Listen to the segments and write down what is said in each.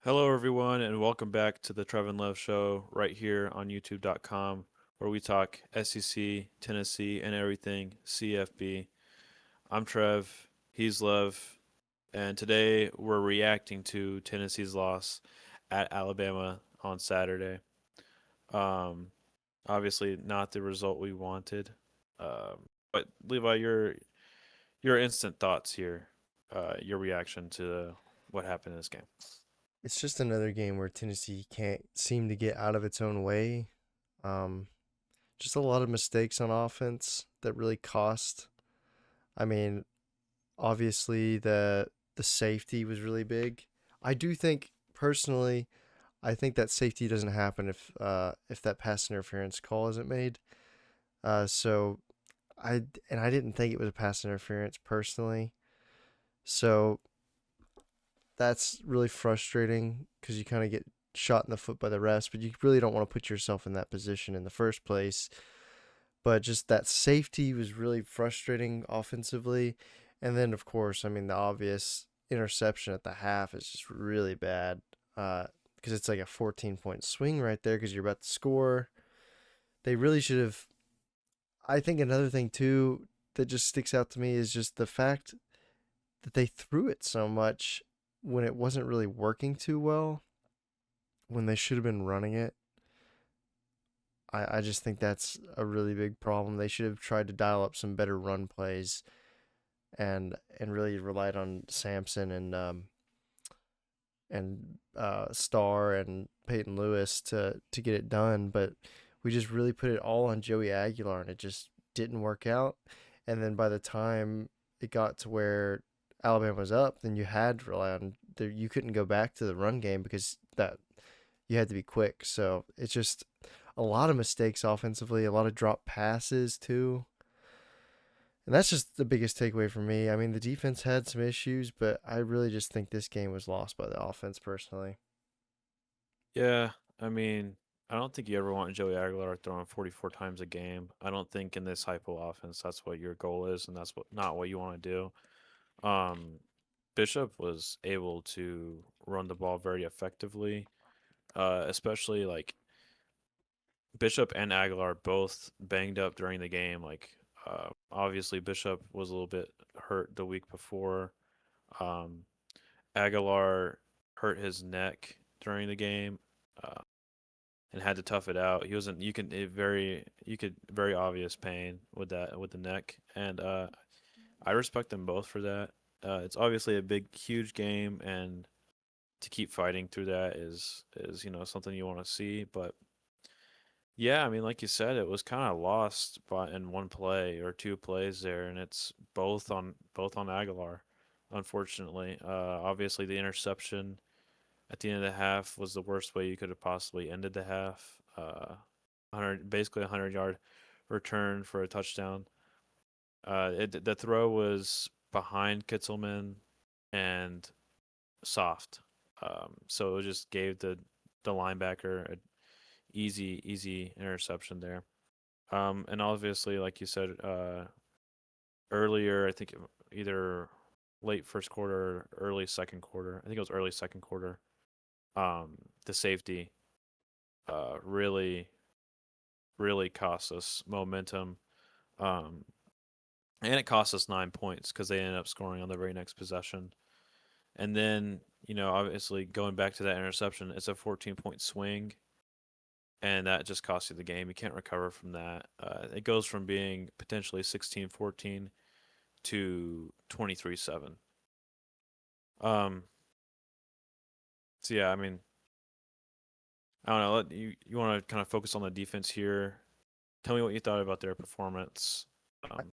Hello, everyone, and welcome back to the Trev and Lev show right here on YouTube.com, where we talk SEC, Tennessee, and everything CFB. I'm Trev, he's Lev, and today we're reacting to Tennessee's loss at Alabama on Saturday. Um, Obviously, not the result we wanted, but Levi, your instant thoughts here, your reaction to what happened in this game. It's just another game where Tennessee can't seem to get out of its own way. Um, just a lot of mistakes on offense that really cost. I mean, obviously the safety was really big. I do think personally, I think that safety doesn't happen if that pass interference call isn't made. So I didn't think it was a pass interference personally. So that's really frustrating because you kind of get shot in the foot by the refs, but you really don't want to put yourself in that position in the first place. But just that safety was really frustrating offensively. And then, of course, I mean, the obvious interception at the half is just really bad because it's like a 14-point swing right there because you're about to score. They really should have. I think another thing, too, that just sticks out to me is just the fact that they threw it so much when it wasn't really working too well, when they should have been running it. I just think that's a really big problem. They should have tried to dial up some better run plays and really relied on Sampson and Starr and Peyton Lewis to get it done. But we just really put it all on Joey Aguilar, and it just didn't work out. And then by the time it got to where Alabama was up, then you had to rely on there. You couldn't go back to the run game because that you had to be quick. So it's just a lot of mistakes offensively, a lot of drop passes too. And that's just the biggest takeaway for me. I mean, the defense had some issues, but I really just think this game was lost by the offense personally. Yeah, I mean, I don't think you ever want Joey Aguilar throwing 44 times a game. I don't think in this hypo offense that's what your goal is, and that's what not what you want to do. Bishop was able to run the ball very effectively, especially like Bishop and Aguilar both banged up during the game. Obviously Bishop was a little bit hurt the week before. Um, Aguilar hurt his neck during the game. Uh, and had to tough it out. He wasn't you can it very you could very obvious pain with that with the neck, and I respect them both for that. It's obviously a big huge game, and to keep fighting through that is something you want to see. But yeah, I mean, like you said, it was kind of lost by in one play or two plays there, and it's both on Aguilar, unfortunately. Obviously the interception at the end of the half was the worst way you could have possibly ended the half. 100, basically a 100-yard return for a touchdown. The throw was behind Kitzelman and soft, so it just gave the linebacker an easy interception there. And obviously, like you said earlier, I think either late first quarter, early second quarter. I think it was early second quarter. The safety really cost us momentum. Um, and it cost us 9 points because they ended up scoring on the very next possession. And then, obviously going back to that interception, it's a 14-point swing, and that just costs you the game. You can't recover from that. It goes from being potentially 16-14 to 23-7. Um, so yeah, I mean, I don't know. You want to kind of focus on the defense here. Tell me what you thought about their performance I, um,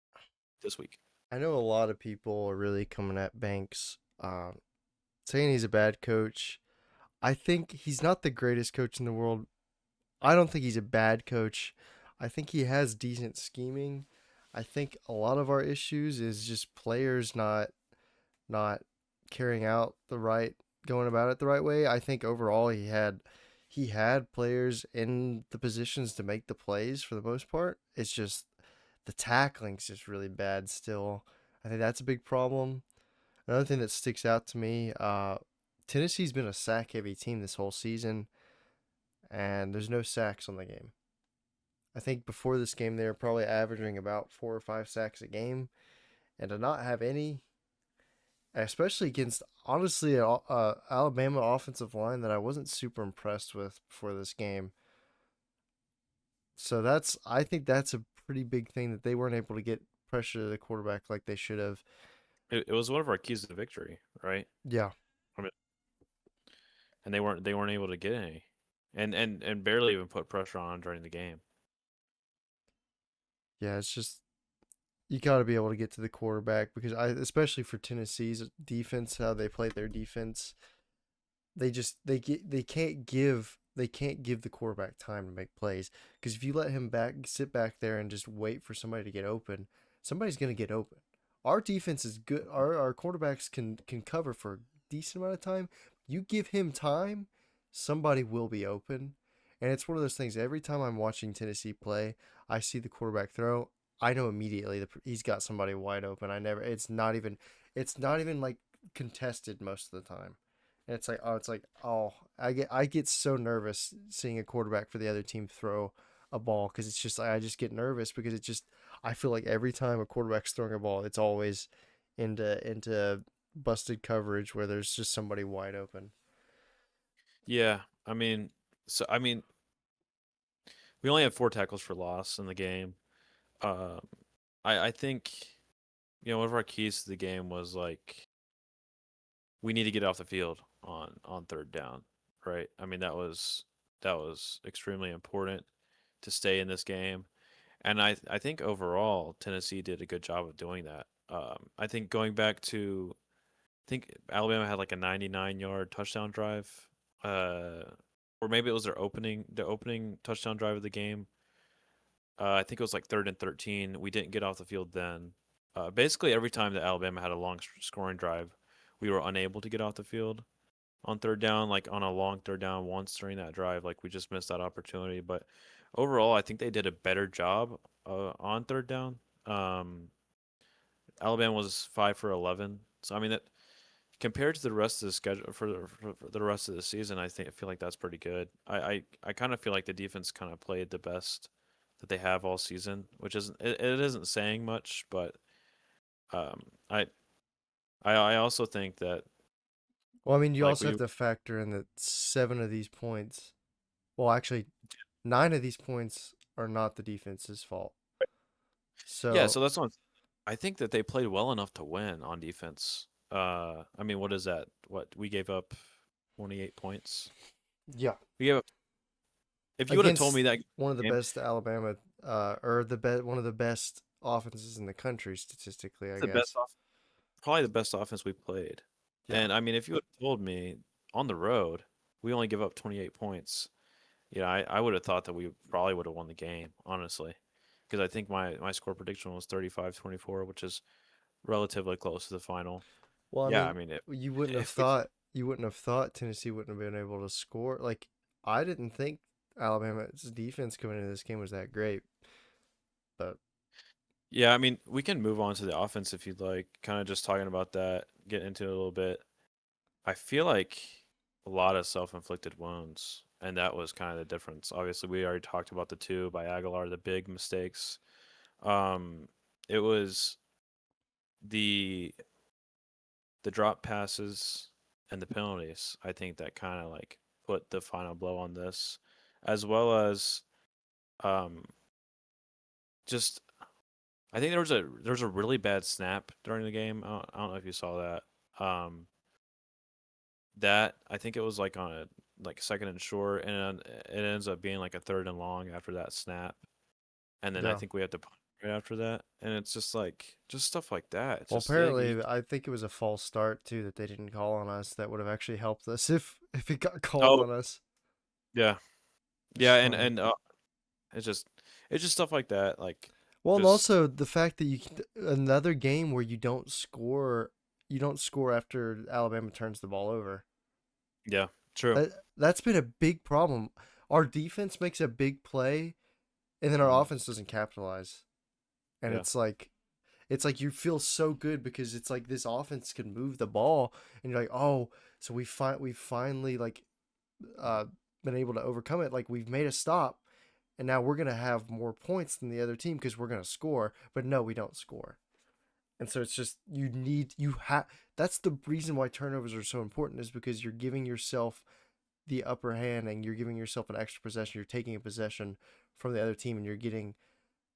this week. I know a lot of people are really coming at Banks, saying he's a bad coach. I think he's not the greatest coach in the world. I don't think he's a bad coach. I think he has decent scheming. I think a lot of our issues is just players not carrying out the right going about it the right way. I think overall he had players in the positions to make the plays for the most part. It's just the tackling's just really bad still. I think that's a big problem. Another thing that sticks out to me, Tennessee's been a sack heavy team this whole season, and there's no sacks on the game. I think before this game they were probably averaging about 4 or 5 sacks a game, and to not have any, especially against honestly Alabama offensive line that I wasn't super impressed with before this game. So I think that's a pretty big thing that they weren't able to get pressure to the quarterback like they should have. It was one of our keys to victory, right? Yeah, I mean, and they weren't able to get any, and barely even put pressure on during the game. yeah, it's just you got to be able to get to the quarterback because especially for Tennessee's defense, how they play their defense, they can't give the quarterback time to make plays because if you let him sit back there and just wait for somebody to get open, somebody's gonna get open. Our defense is good. Our quarterbacks can cover for a decent amount of time. You give him time, somebody will be open. And it's one of those things. Every time I'm watching Tennessee play, I see the quarterback throw. I know immediately he's got somebody wide open. I never. It's not even like contested most of the time. And I get so nervous seeing a quarterback for the other team throw a ball because it's just I just get nervous because it just I feel like every time a quarterback's throwing a ball, it's always into busted coverage where there's just somebody wide open. Yeah, I mean, I mean, we only had 4 tackles for loss in the game. Um, I think one of our keys to the game was like we need to get off the field on third down, right? I mean that was extremely important to stay in this game, and I think overall Tennessee did a good job of doing that. I think going back to I think Alabama had like a 99-yard touchdown drive, uh, or maybe it was the opening touchdown drive of the game. I think it was like 3rd and 13. We didn't get off the field then. Basically, every time that Alabama had a long scoring drive, we were unable to get off the field on third down. Like on a long third down once during that drive, like we just missed that opportunity. But overall, I think they did a better job on third down. Um, Alabama was 5 for 11. So I mean that compared to the rest of the schedule for the rest of the season, I feel like that's pretty good. I kind of feel like the defense kind of played the best that they have all season, which it isn't saying much, but um, I I also think that Well, I mean, you like also we have to factor in that 7 of these points. Well, actually, 9 of these points are not the defense's fault. yeah, So so that's what I think that they played well enough to win on defense. I mean, what is that? What we gave up 28 points. yeah, We gave up. If you would have told against me that one of the game, best Alabama, one of the best offenses in the country statistically, I the best guess. probably the best offense we played. Yeah. And I mean, if you would have told me on the road we only give up 28 points, I would have thought that we probably would have won the game, honestly, because I think my score prediction was 35-24, which is relatively close to the final. Well, I Yeah, I mean, mean, if we you wouldn't have thought Tennessee wouldn't have been able to score. Like, I didn't think Alabama's defense coming into this game was that great, but yeah, I mean, we can move on to the offense if you'd like. Kind of just talking about that, get into it a little bit. I feel like a lot of self-inflicted wounds, and that was kind of the difference. Obviously, we already talked about the two by Aguilar, the big mistakes. Um, it was the the drop passes and the penalties. I think that kind of like put the final blow on this, as well as um, just I think there was a really bad snap during the game. I don't know if you saw that. That I think it was like on a like second and short, and it ends up being like a third and long after that snap, and then I yeah. think we have to punt right after that, and it's just like just stuff like that. It's Well, just like apparently, I think it was a false start too that they didn't call on us. That would have actually helped us if it got called oh on us. yeah, It's yeah, and funny. and it's just it's just stuff like that, like Well, and just also the fact that another game where you don't score after Alabama turns the ball over. yeah, true. That's been a big problem. Our defense makes a big play, and then our Hmm. offense doesn't capitalize. And Yeah, it's like you feel so good because it's like this offense can move the ball, and you're like, oh, So we finally like uh been able to overcome it. Like we've made a stop, and now we're gonna have more points than the other team because we're gonna score. But no, we don't score. And so it's just you have that's the reason why turnovers are so important is because you're giving yourself the upper hand and you're giving yourself an extra possession. You're taking a possession from the other team and you're getting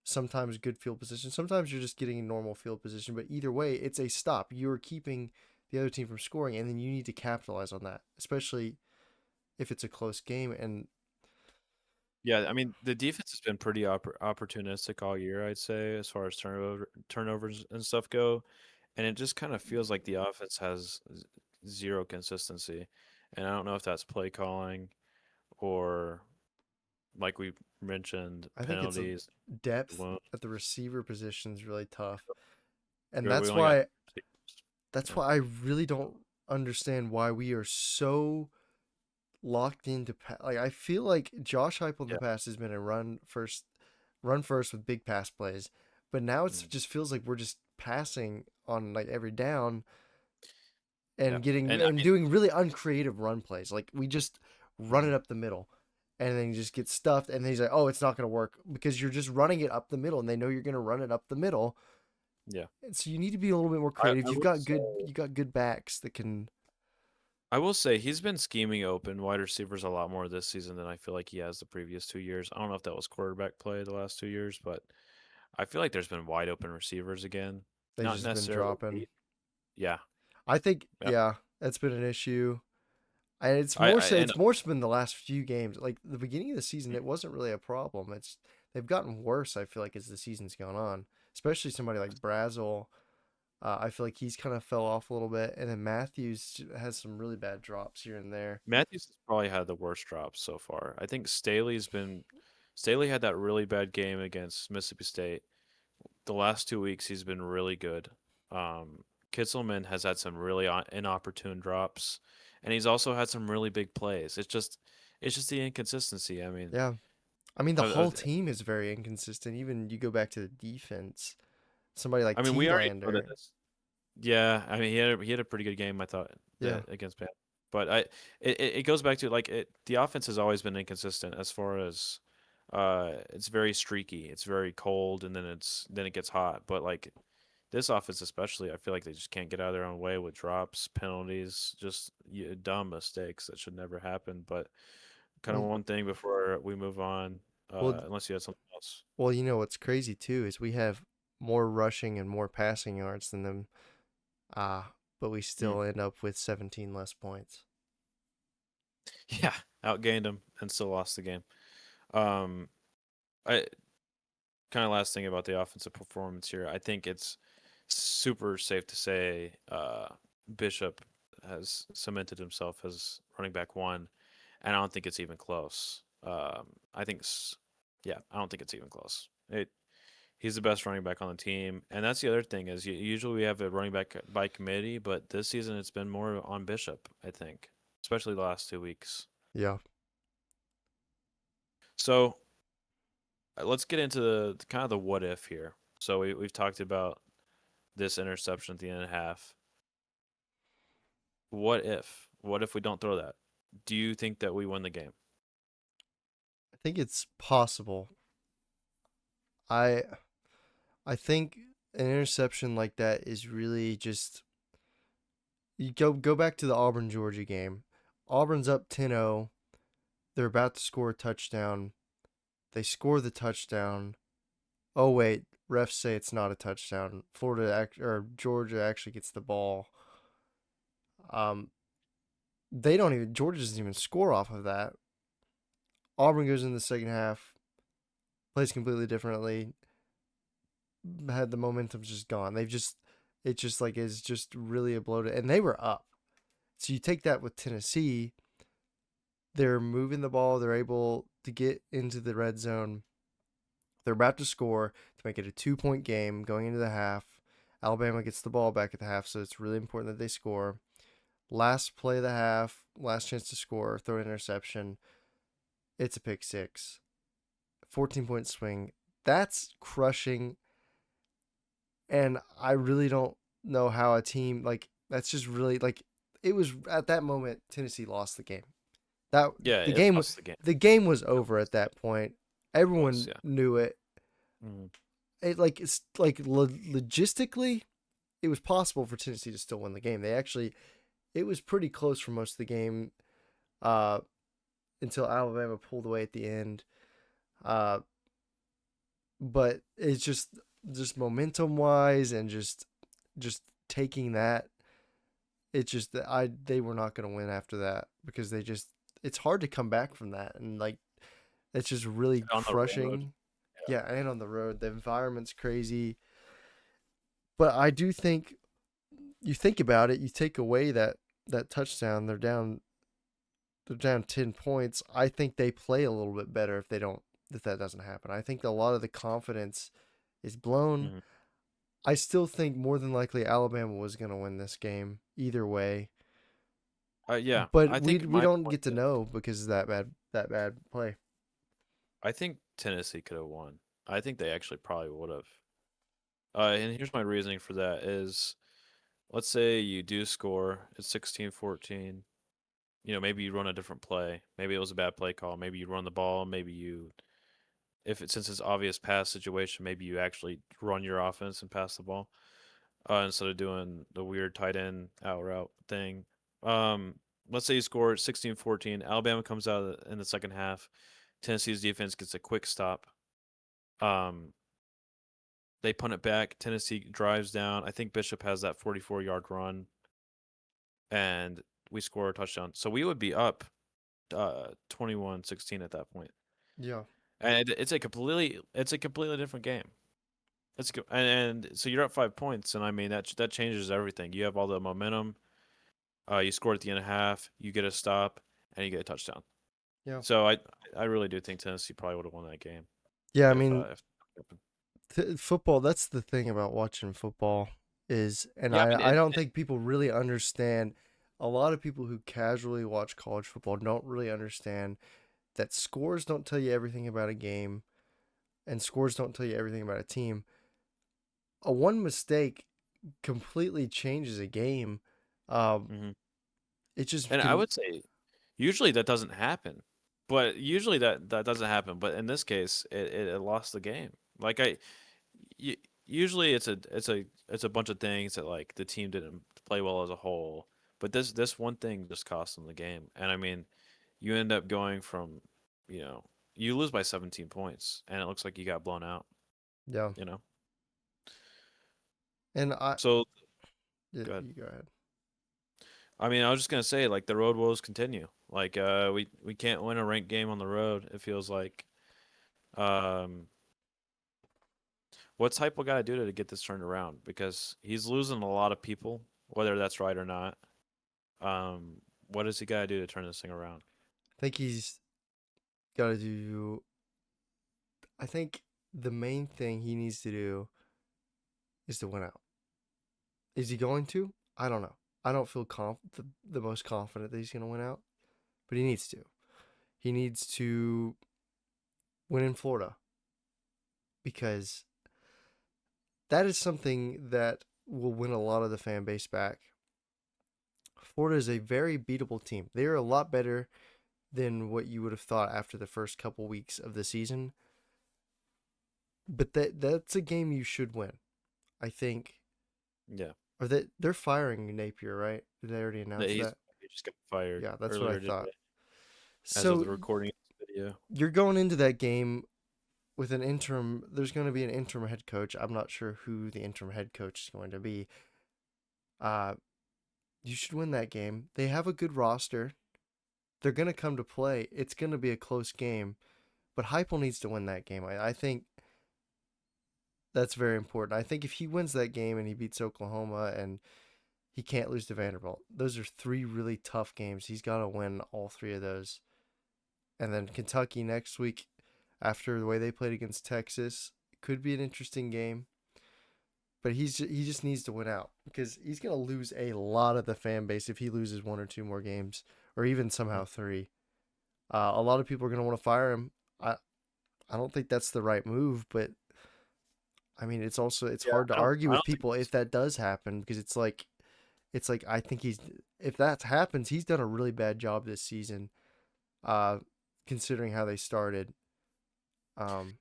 sometimes good field position. Sometimes you're just getting a normal field position, but either way, it's a stop. You're keeping the other team from scoring, and then you need to capitalize on that, especially if it's a close game. And Yeah, I mean the defense has been pretty opportunistic all year, I'd say, as far as turnovers and stuff go, and it just kind of feels like the offense has zero consistency, and I don't know if that's play calling or like we mentioned I think it's a penalties. depth Well, at the receiver position is really tough, and we only got that's yeah, why I really don't understand why we are so locked into like I feel like Josh Heupel in the yeah, past has been a run first with big pass plays, but now it mm, just feels like we're just passing on like every down yeah, and getting and I and mean doing really uncreative run plays. Like we just run mhm, it up the middle, and then you just get stuffed. And then he's like, "Oh, it's not going to work because you're just running it up the middle, and they know you're going to run it up the middle." yeah. And so you need to be a little bit more I, creative. I will say You got good backs that can. I will say he's been scheming open wide receivers a lot more this season than I feel like he has the previous 2 years. I don't know if that was quarterback play the last 2 years, but I feel like there's been wide open receivers again. They've Not just been necessarily dropping. deep. Yeah, I think, yeah. yeah, that's been an issue. And I and it's more so been the last few games. Like the beginning of the season, it wasn't really a problem. It's they've gotten worse. I feel like as the season's gone on, especially somebody like Brazel. I feel like he's kind of fell off a little bit, and then Matthews has some really bad drops here and there. Matthews has probably had the worst drops so far. I think Staley had that really bad game against Mississippi State. The last 2 weeks he's been really good. Um, Kitzelman has had some really inopportune drops, and he's also had some really big plays. It's just the inconsistency. I mean, Yeah, I mean the of, whole of, team is very inconsistent. Even you go back to the defense, somebody like I mean, T we already know that Lander. this. Yeah, I mean, he had a pretty good game, I thought, Yeah, that against Bam. But it goes back to like the offense has always been inconsistent as far as it's very streaky, it's very cold, and then it gets hot. But like this offense especially, I feel like they just can't get out of their own way with drops, penalties, just dumb mistakes that should never happen. But kind of well, one thing before we move on, well, unless you had something else. well. You know what's crazy too is we have more rushing and more passing yards than them. But we Mm. still end up with 17 less points. Yeah, outgained them and still lost the game. Um, I kind of last thing about the offensive performance here. I think it's super safe to say Bishop has cemented himself as running back one, and I don't think it's even close. I think, yeah, I don't think it's even close. He's the best running back on the team, and that's the other thing is usually we have a running back by committee, but this season it's been more on Bishop. I think, especially the last 2 weeks. Yeah, So let's get into the kind of the what if here. So we've talked about this interception at the end of the half. What if? What if we don't throw that? Do you think that we win the game? I think it's possible. I I think an interception like that is really just you go back to the Auburn Georgia game. Auburn's up 10-0. They're about to score a touchdown. They score the touchdown. Oh wait, refs say it's not a touchdown. Or Georgia actually gets the ball. Um they don't even Georgia doesn't even score off of that. Auburn goes in the second half, plays completely differently. Had the momentum's just gone. It just like is just really a blow to, and they were up. So you take that with Tennessee, they're moving the ball, they're able to get into the red zone. They're about to score to make it a 2 point game going into the half. Alabama gets the ball back at the half, so it's really important that they score. Last play of the half, last chance to score, throw an interception. It's a pick six. 14-point swing. That's crushing. And I really don't know how a team like that's just really like it was at that moment Tennessee lost the game. That Yeah, the it game lost the game. the game was It over at lost the that game. point. It was, Everyone yeah. knew it. Mhm. It's like logistically, it was possible for Tennessee to still win the game. They actually it was pretty close for most of the game, uh, until Alabama pulled away at the end. Uh, but it's just momentum wise and just taking that. It's just that I they were not going to win after that because they just it's hard to come back from that and like it's just really On the road. crushing. Yeah. Yeah, and on the road, the environment's crazy. But I do think you think about it, you take away that touchdown, they're down 10 points. I think they play a little bit better if that doesn't happen. I think a lot of the confidence is blown. Mhm. I still think more than likely Alabama was going to win this game either way, Yeah, but I we think we my don't point get to is, know because of that bad play. I think Tennessee could have won. I think they actually probably would have. And here's my reasoning for that is, let's say you do score, it's 16-14. Maybe you run a different play. Maybe it was a bad play call. Maybe you run the ball. Maybe since it's obvious pass situation, maybe you actually run your offense and pass the ball, instead of doing the weird tight end out route thing. Um, let's say you score 16-14. Alabama comes out in the second half. Tennessee's defense gets a quick stop. Um, they punt it back. Tennessee drives down. I think Bishop has that 44-yard run, and we score a touchdown. So we would be up 21-16 at that point. Yeah. And it's a completely different game. And so you're up 5 points, and I mean that changes everything. You have all the momentum. You scored at the end of half. You get a stop, and you get a touchdown. Yeah. So I really do think Tennessee probably would have won that game Yeah, I if mean, if that happened. football, that's the thing about watching football is and Yeah, I mean I don't think people really understand a lot of people who casually watch college football don't really understand that scores don't tell you everything about a game and scores don't tell you everything about a team. A one mistake completely changes a game. Um, hmm it just and I can, would say usually that doesn't happen, but usually that doesn't happen. But in this case, it lost the game. Like usually it's a bunch of things that like the team didn't play well as a whole, but this one thing just cost them the game. And I mean, you end up going from, you know, you lose by 17 points, and it looks like you got blown out. yeah. You know, And I, so yeah, go ahead. you go ahead. I mean, I was just gonna say like the road woes continue. Like we can't win a ranked game on the road. It feels like. Um, what's Heupel got to do to get this turned around? Because he's losing a lot of people, whether that's right or not. Um, what does he got to do to turn this thing around? I think he's got to do, I think the main thing he needs to do is to win out. Is he going to? I don't know. I don't feel the most confident that he's going to win out, but he needs to. He needs to win in Florida because that is something that will win a lot of the fan base back. Florida is a very beatable team. They are a lot better than what you would have thought after the first couple weeks of the season, but that's a game you should win. I think Yeah, or that they're firing Napier, right? Did they already that announce he's that? he just got fired Yeah, that's what I earlier thought. today, as of So the recording of this video. you're going into that game with an interim. There's going to be an interim head coach. I'm not sure who the interim head coach is going to be. Uh, you should win that game. They have a good roster. They're going to come to play. It's going to be a close game, but Heupel needs to win that game. I think that's very important. I think if he wins that game and he beats Oklahoma and he can't lose to Vanderbilt, those are three really tough games. He's got to win all three of those. And then Kentucky next week, after the way they played against Texas, could be an interesting game. But he just needs to win out because he's gonna lose a lot of the fan base if he loses one or two more games, or even somehow three. A lot of people are gonna want to fire him. I don't think that's the right move, but I mean it's Yeah, hard to argue I with don't think people if it's that does happen because it's like it's like I think if that happens, he's done a really bad job this season, uh, considering how they started. Um,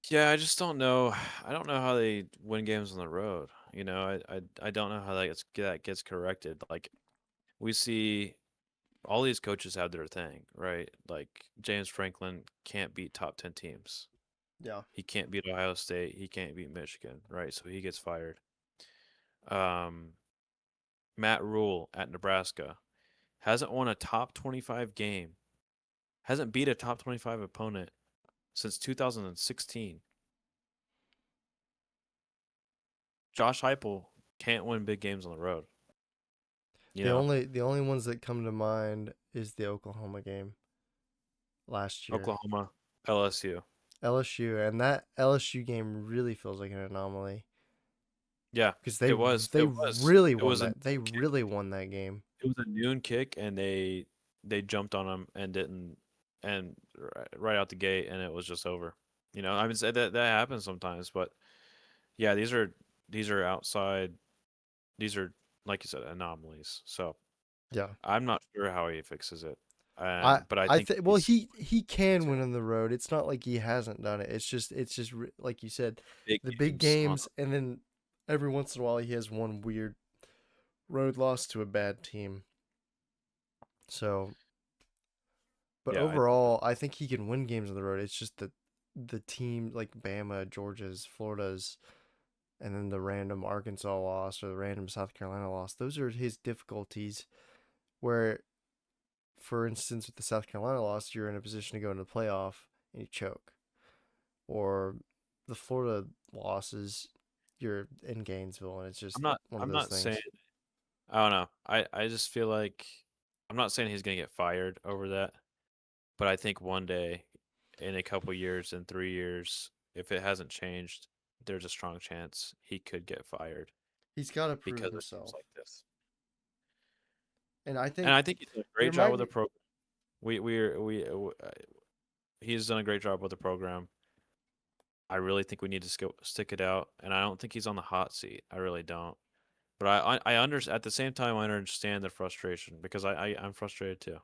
Yeah, I just don't know. I don't know how they win games on the road. I don't know how that gets corrected. Like we see all these coaches have their thing, right? Like James Franklin can't beat top 10 teams. yeah. He can't beat Ohio State. He can't beat Michigan, right? So he gets fired. Um, Matt Rule at Nebraska hasn't won a top 25 game, hasn't beat a top 25 opponent since 2016. Josh Heupel can't win big games on the road. You know, The only ones that come to mind is the Oklahoma game last year, Oklahoma, LSU. LSU, and that LSU game really feels like an anomaly Yeah, because it was. they It was. really It won was a that. They noon kick. really won that game. It was a noon kick, and they jumped on him and didn't, and right out the gate, and it was just over. I mean, that happens sometimes, but yeah, these are outside. These are, like you said, anomalies. So Yeah. I'm not sure how he fixes it, I and but I I think think well he's he can win on the road. It's not like he hasn't done it. It's just like you said, big the big games on. games, and then every once in a while he has one weird road loss to a bad team. So, but Yeah, overall, I think he can win games on the road. It's just that the team like Bama, Georgia's, Florida's, and then the random Arkansas loss or the random South Carolina loss. Those are his difficulties. Where, for instance, with the South Carolina loss, you're in a position to go into the playoff and you choke. Or the Florida losses, you're in Gainesville, and it's just I'm not. one of I'm those not saying. things. I don't know. I just feel like I'm not saying he's gonna get fired over that, but I think one day, in a couple years, in 3 years, if it hasn't changed, there's a strong chance he could get fired He's got to prove because of games himself, like this. and I And think I think he's done a there great job might with the be. program. He's done a great job with the program. I really think we need to stick it out, and I don't think he's on the hot seat. I really don't. But I understand at the same time. I understand the frustration because I'm frustrated too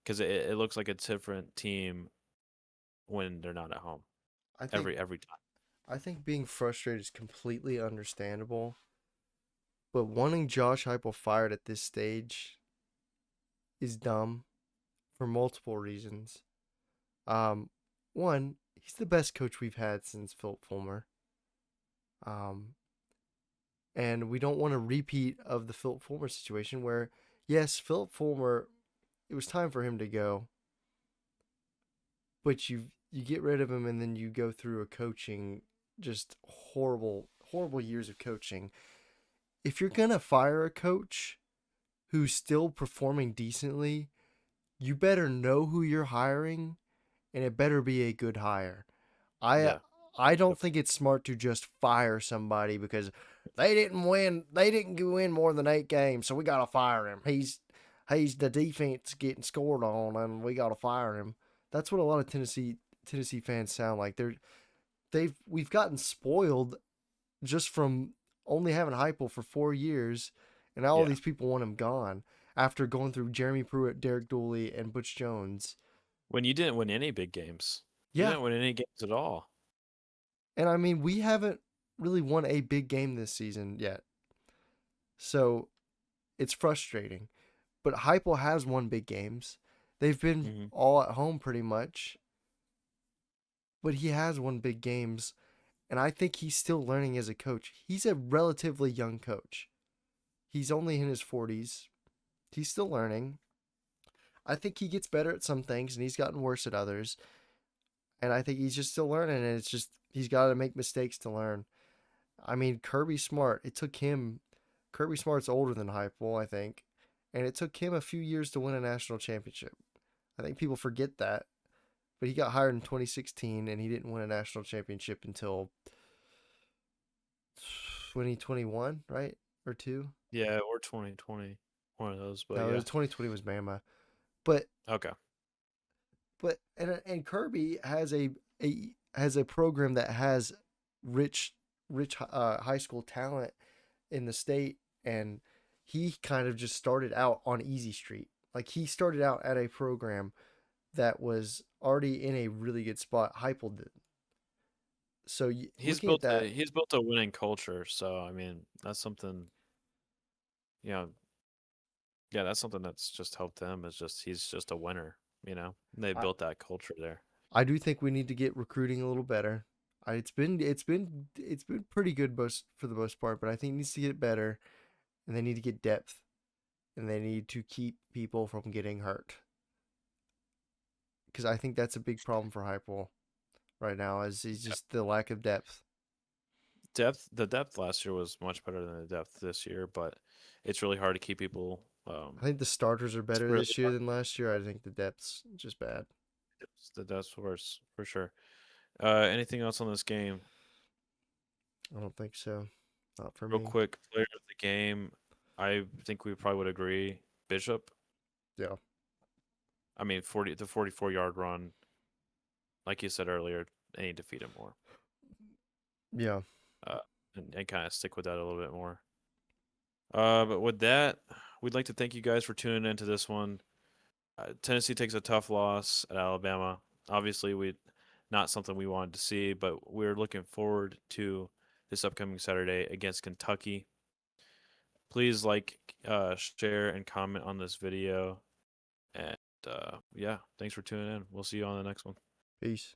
because it looks like a different team when they're not at home I think every time. I think being frustrated is completely understandable, but wanting Josh Heupel fired at this stage is dumb for multiple reasons. Um, One, he's the best coach we've had since Philip Fulmer. Um, and we don't want a repeat of the Philip Fulmer situation where, yes, Philip Fulmer, it was time for him to go, but you get rid of him and then you go through a coaching just horrible years of coaching. If you're gonna fire a coach who's still performing decently, you better know who you're hiring and it better be a good hire. I Yeah, I don't think it's smart to just fire somebody because they didn't win. They didn't win more than 8 games, so we gotta fire him. He's the defense getting scored on, and we gotta fire him. That's what a lot of Tennessee fans sound like. We've gotten spoiled just from only having Heupel for 4 years, and now all yeah. these people want him gone after going through Jeremy Pruitt, Derek Dooley, and Butch Jones. When you didn't win any big games, you Yeah, didn't win any games at all. and I mean we haven't really won a big game this season yet. So it's frustrating. But Heupel has won big games. They've been Hmm. all at home pretty much, but he has won big games. And I think he's still learning as a coach. He's a relatively young coach. He's only in his 40s. He's still learning. I think he gets better at some things and he's gotten worse at others. And I think he's just still learning. And it's just, he's got to make mistakes to learn. I mean, Kirby Smart, Kirby Smart's older than Heupel, I think. And it took him a few years to win a national championship. I think people forget that. But he got hired in 2016 and he didn't win a national championship until 2021, right? Or two? Yeah, or 2020, one of those. But No, it yeah, was 2020 was Bama. But okay. and Kirby has a program that has rich high school talent in the state, and he kind of just started out on easy street. Like he started out at a program that was already in a really good spot. Heupel did. So looking at that, He's built a winning culture, so I mean that's something. Yeah, yeah, that's something that's just helped them. Is just he's just a winner. They I, built that culture there. I do think we need to get recruiting a little better. It's been pretty good most for the most part, but I think it needs to get better, and they need to get depth, and they need to keep people from getting hurt because I think that's a big problem for Hypel right now. Is Yeah. just the lack of depth. The depth last year was much better than the depth this year, but it's really hard to keep people. I think the starters are It's better really this year hard. than last year. I think the depth's just bad. The depth's worse for sure. Anything else on this game? I don't think so. Not for Real me. quick, player of the game. I think we probably would agree. Bishop. Yeah. I mean, 44 yard run. Like you said earlier, they need to feed him more. Yeah. Uh, and kind of stick with that a little bit more. But with that, we'd like to thank you guys for tuning into this one. Tennessee takes a tough loss at Alabama. Obviously, we not something we wanted to see, but we're looking forward to this upcoming Saturday against Kentucky. Please like, share, and comment on this video. And yeah, thanks for tuning in. We'll see you on the next one. Peace.